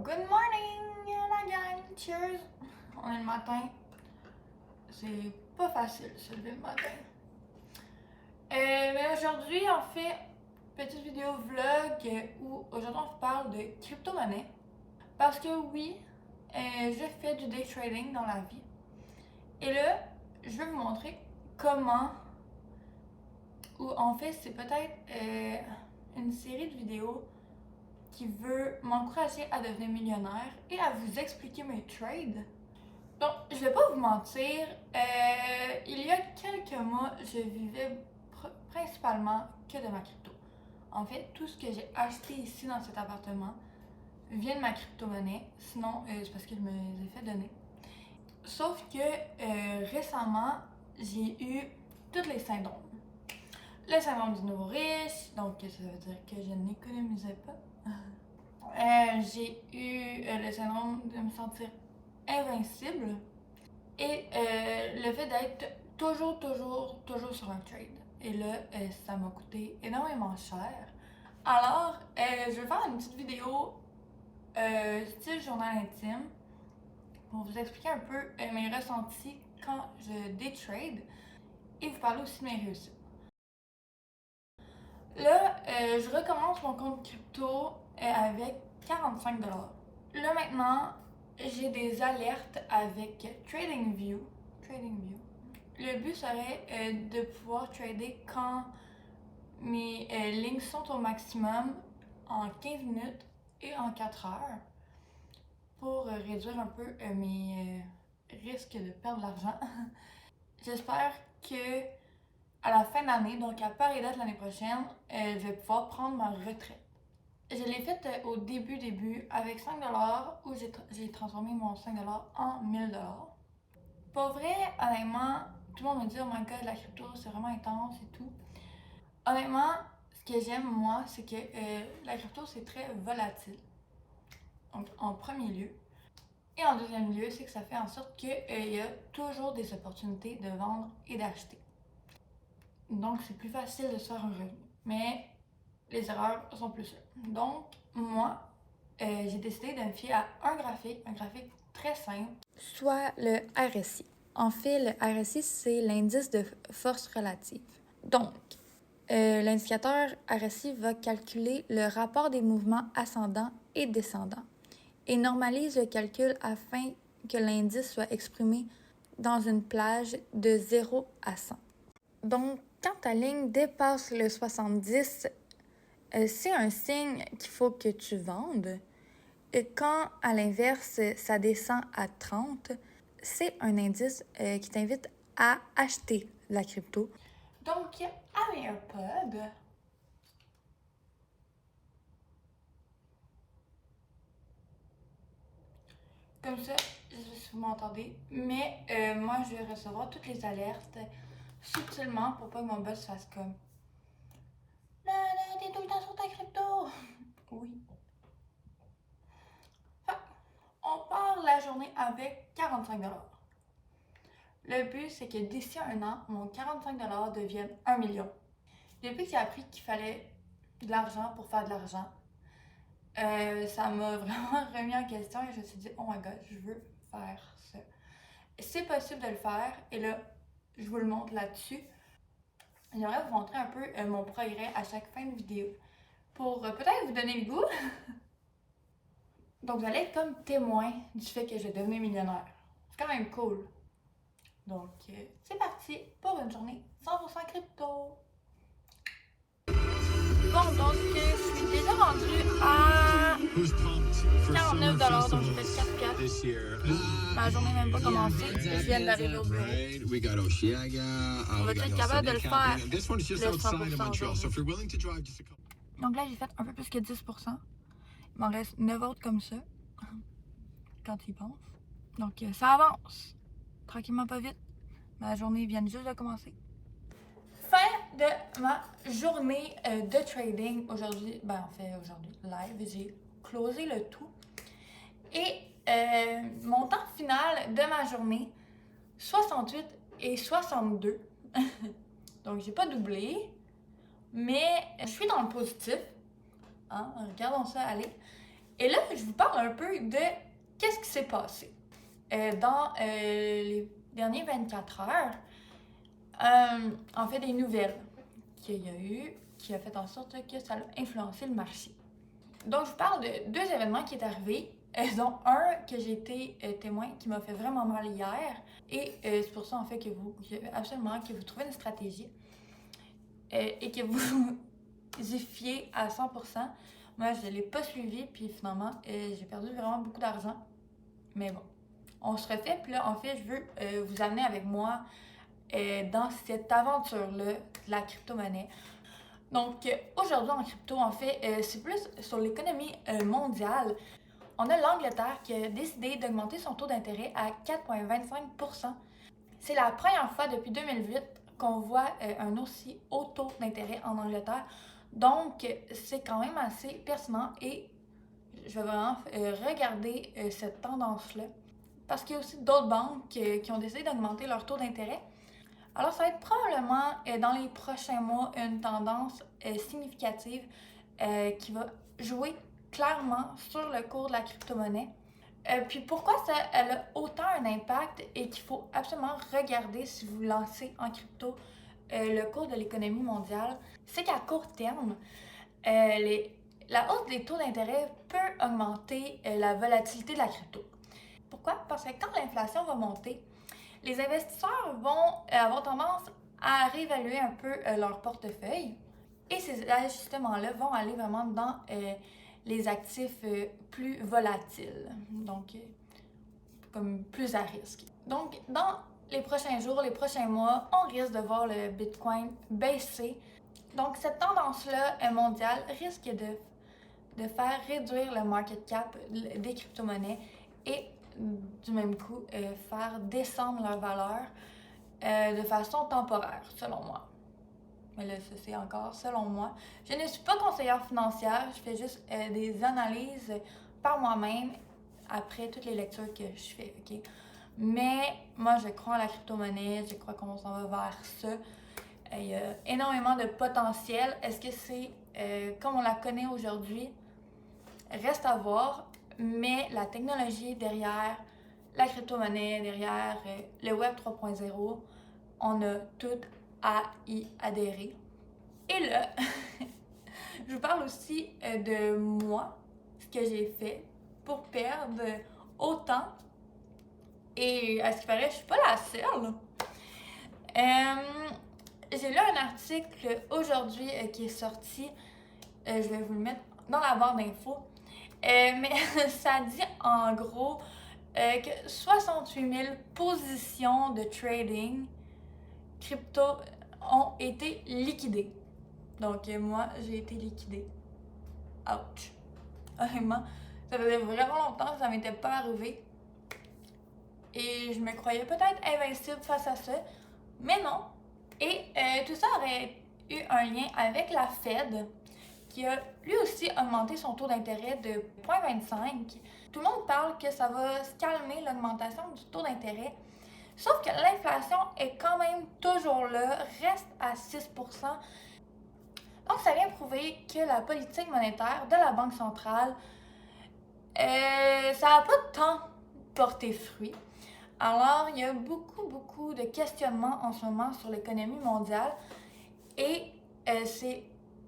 Good morning, la gang! Cheers! On est le matin. C'est pas facile de se lever le matin. Mais aujourd'hui, on fait une petite vidéo vlog où aujourd'hui on vous parle de crypto-monnaie. Parce que oui, je fais du day trading dans la vie. Et là, je vais vous montrer comment, ou en fait, c'est peut-être une série de vidéos qui veut m'encourager à devenir millionnaire et à vous expliquer mes trades. Donc, je vais pas vous mentir, il y a quelques mois, je vivais principalement que de ma crypto. En fait, tout ce que j'ai acheté ici dans cet appartement vient de ma crypto-monnaie, sinon c'est parce que je me les ai fait donner. Sauf que récemment, j'ai eu tous les syndromes. Le syndrome du nouveau riche, donc ça veut dire que je n'économisais pas. J'ai eu le syndrome de me sentir invincible et le fait d'être toujours sur un trade. Et là, ça m'a coûté énormément cher. Alors, je vais faire une petite vidéo style journal intime pour vous expliquer un peu mes ressentis quand je day trade et vous parler aussi de mes réussites. Là, je recommence mon compte crypto avec 45 $. Là maintenant, j'ai des alertes avec TradingView. Le but serait de pouvoir trader quand mes lignes sont au maximum en 15 minutes et en 4 heures pour réduire un peu mes risques de perdre de l'argent. J'espère que à la fin de l'année, donc à pareille date l'année prochaine, je vais pouvoir prendre ma retraite. Je l'ai faite au début avec 5 $ où j'ai transformé mon 5 $ en 1000 $. Pour vrai, honnêtement, tout le monde me dit oh my god, la crypto c'est vraiment intense et tout. Honnêtement, ce que j'aime moi, c'est que la crypto c'est très volatile. Donc en premier lieu. Et en deuxième lieu, c'est que ça fait en sorte qu'il y a toujours des opportunités de vendre et d'acheter. Donc c'est plus facile de se faire un revenu. Mais les erreurs sont plus sûres. Donc, moi, j'ai décidé de me fier à un graphique très simple, soit le RSI. En fait, le RSI, c'est l'indice de force relative. Donc, l'indicateur RSI va calculer le rapport des mouvements ascendants et descendants et normalise le calcul afin que l'indice soit exprimé dans une plage de 0 à 100. Donc, quand ta ligne dépasse le 70, c'est un signe qu'il faut que tu vendes. Et quand, à l'inverse, ça descend à 30, c'est un indice qui t'invite à acheter la crypto. Donc, à mes AirPods, comme ça, je sais pas si vous m'entendez, mais moi, je vais recevoir toutes les alertes subtilement pour pas que mon boss fasse comme « Là, t'es tout le temps sur ta crypto! » Oui. On part la journée avec 45 $. Le but, c'est que d'ici un an, mon 45 $ devienne 1 million. Depuis que j'ai appris qu'il fallait de l'argent pour faire de l'argent, ça m'a vraiment remis en question et je me suis dit, oh my god, je veux faire ça. C'est possible de le faire et là, je vous le montre là-dessus. J'aimerais vous montrer un peu mon progrès à chaque fin de vidéo pour peut-être vous donner le goût. Donc, vous allez être comme témoin du fait que je vais devenir millionnaire. C'est quand même cool. Donc, c'est parti pour une journée 100% crypto. Bon, donc, je suis déjà rendue à 49 $, donc j'ai fait 4. Ma journée n'a même pas commencé. Je viens d'arriver au bureau. On va être capable de le faire, le 100% aujourd'hui. Donc là, j'ai fait un peu plus que 10%. Il m'en reste 9 autres comme ça, quand tu y penses. Donc, ça avance. Tranquillement, pas vite. Ma journée vient juste de commencer. Fin de ma journée de trading. Aujourd'hui, live, j'ai closé le tout. Et mon temps final de ma journée, 68 et 62. Donc, j'ai pas doublé. Mais je suis dans le positif. Hein? Regardons ça aller. Et là, je vous parle un peu de qu'est-ce qui s'est passé dans les dernières 24 heures. En fait, des nouvelles qu'il y a eu qui a fait en sorte que ça a influencé le marché. Donc, je vous parle de 2 événements qui sont arrivés, dont un que j'ai été témoin qui m'a fait vraiment mal hier. Et c'est pour ça, en fait, que vous trouvez une stratégie et que vous y fiez à 100%. Moi, je ne l'ai pas suivi, puis finalement, j'ai perdu vraiment beaucoup d'argent. Mais bon, on se refait. Puis là, en fait, je veux vous amener avec moi dans cette aventure-là de la crypto-monnaie. Donc, aujourd'hui en crypto, en fait, c'est plus sur l'économie mondiale. On a l'Angleterre qui a décidé d'augmenter son taux d'intérêt à 4,25%. C'est la première fois depuis 2008 qu'on voit un aussi haut taux d'intérêt en Angleterre. Donc, c'est quand même assez pertinent et je vais vraiment regarder cette tendance-là. Parce qu'il y a aussi d'autres banques qui ont décidé d'augmenter leur taux d'intérêt. Alors, ça va être probablement dans les prochains mois une tendance significative qui va jouer clairement sur le cours de la crypto-monnaie. Puis pourquoi ça elle a autant un impact et qu'il faut absolument regarder si vous lancez en crypto le cours de l'économie mondiale, c'est qu'à court terme, la hausse des taux d'intérêt peut augmenter la volatilité de la crypto. Pourquoi? Parce que quand l'inflation va monter, les investisseurs vont avoir tendance à réévaluer un peu leur portefeuille et ces ajustements-là vont aller vraiment dans les actifs plus volatiles, donc comme plus à risque. Donc, dans les prochains jours, les prochains mois, on risque de voir le Bitcoin baisser. Donc, cette tendance-là mondiale risque de faire réduire le market cap des crypto-monnaies et du même coup faire descendre leur valeur de façon temporaire, selon moi. Mais là, ça, c'est encore selon moi. Je ne suis pas conseillère financière, je fais juste des analyses par moi-même après toutes les lectures que je fais, ok? Mais moi, je crois en la crypto-monnaie, je crois qu'on s'en va vers ça. Il y a énormément de potentiel. Est-ce que c'est comme on la connaît aujourd'hui? Reste à voir, mais la technologie derrière la crypto-monnaie, derrière le Web 3.0, on a tout à y adhérer. Et là, je vous parle aussi de moi, ce que j'ai fait pour perdre autant. Et à ce qui paraît, je suis pas la seule. J'ai lu un article aujourd'hui qui est sorti. Je vais vous le mettre dans la barre d'infos. Mais ça dit en gros que 68 000 positions de trading crypto ont été liquidées. Donc moi, j'ai été liquidée. Ouch. Honnêtement, ça faisait vraiment longtemps que ça m'était pas arrivé. Et je me croyais peut-être invincible face à ça. Mais non. Et tout ça aurait eu un lien avec la Fed, qui a lui aussi augmenté son taux d'intérêt de 0,25. Tout le monde parle que ça va se calmer l'augmentation du taux d'intérêt. Sauf que l'inflation est quand même toujours là, reste à 6%. Donc, ça vient prouver que la politique monétaire de la Banque centrale, ça n'a pas tant porté fruit. Alors, il y a beaucoup de questionnements en ce moment sur l'économie mondiale et c'est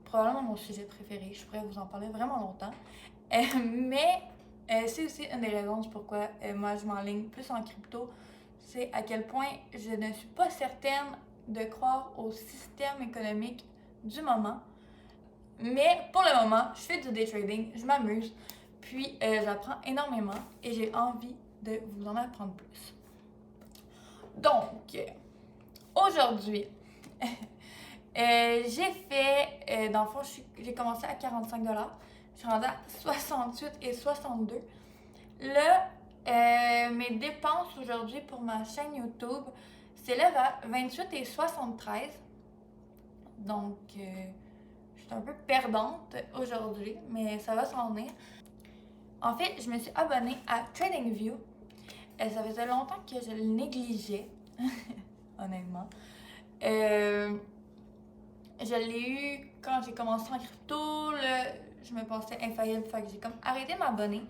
probablement mon sujet préféré. Je pourrais vous en parler vraiment longtemps. Mais c'est aussi une des raisons du pourquoi moi je m'enligne plus en crypto. C'est à quel point je ne suis pas certaine de croire au système économique du moment. Mais pour le moment, je fais du day trading, je m'amuse, puis j'apprends énormément et j'ai envie de vous en apprendre plus. Donc, aujourd'hui, j'ai fait, dans le fond, j'ai commencé à 45$, je suis rendue à 68 et 62. Là, mes dépenses aujourd'hui pour ma chaîne YouTube s'élèvent à 28 et 73. Donc, je suis un peu perdante aujourd'hui, mais ça va s'en venir. En fait, je me suis abonnée à TradingView. Ça faisait longtemps que je le négligeais, honnêtement. Je l'ai eu quand j'ai commencé en crypto. je me pensais infaillible. Fait que j'ai comme arrêté de m'abonner.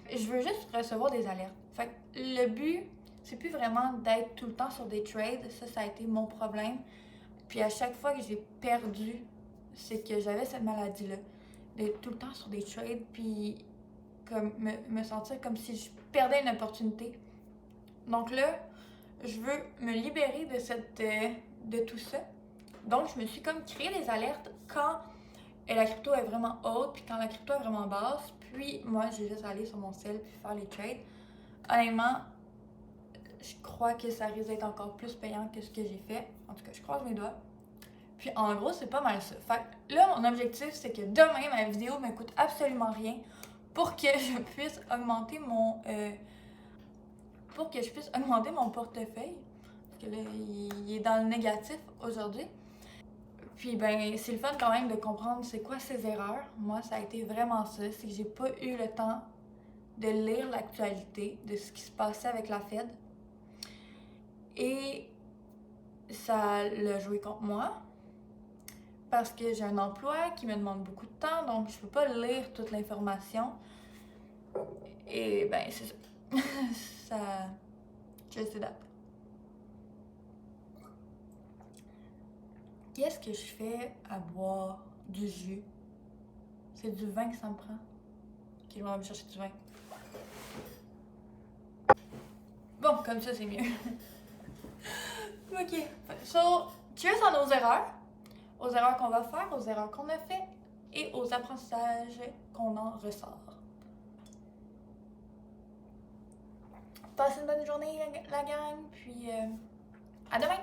Je veux juste recevoir des alertes. Fait que le but, c'est plus vraiment d'être tout le temps sur des trades. Ça a été mon problème. Puis à chaque fois que j'ai perdu, c'est que j'avais cette maladie-là. D'être tout le temps sur des trades, puis comme me sentir comme si je perdais une opportunité. Donc là, je veux me libérer de tout ça. Donc, je me suis comme créé des alertes quand la crypto est vraiment haute, puis quand la crypto est vraiment basse. Puis moi, j'ai juste allé sur mon cell puis faire les trades. Honnêtement, je crois que ça risque d'être encore plus payant que ce que j'ai fait. En tout cas, je croise mes doigts. Puis en gros, c'est pas mal ça. Fait que là, mon objectif, c'est que demain, ma vidéo me coûte absolument rien pour que je puisse augmenter mon portefeuille. Parce que là, il est dans le négatif aujourd'hui. Puis ben, c'est le fun quand même de comprendre c'est quoi ces erreurs. Moi, ça a été vraiment ça. C'est que j'ai pas eu le temps de lire l'actualité de ce qui se passait avec la Fed. Et ça l'a joué contre moi. Parce que j'ai un emploi qui me demande beaucoup de temps, donc je peux pas lire toute l'information. Et ben, c'est ça. Ça. Just that. Qu'est-ce que je fais à boire du jus? C'est du vin que ça me prend. Ok, je vais aller chercher du vin. Bon, comme ça, c'est mieux. Ok. So, cheers à nos erreurs. Aux erreurs qu'on va faire, aux erreurs qu'on a fait et aux apprentissages qu'on en ressort. Passez une bonne journée, la gang, puis à demain!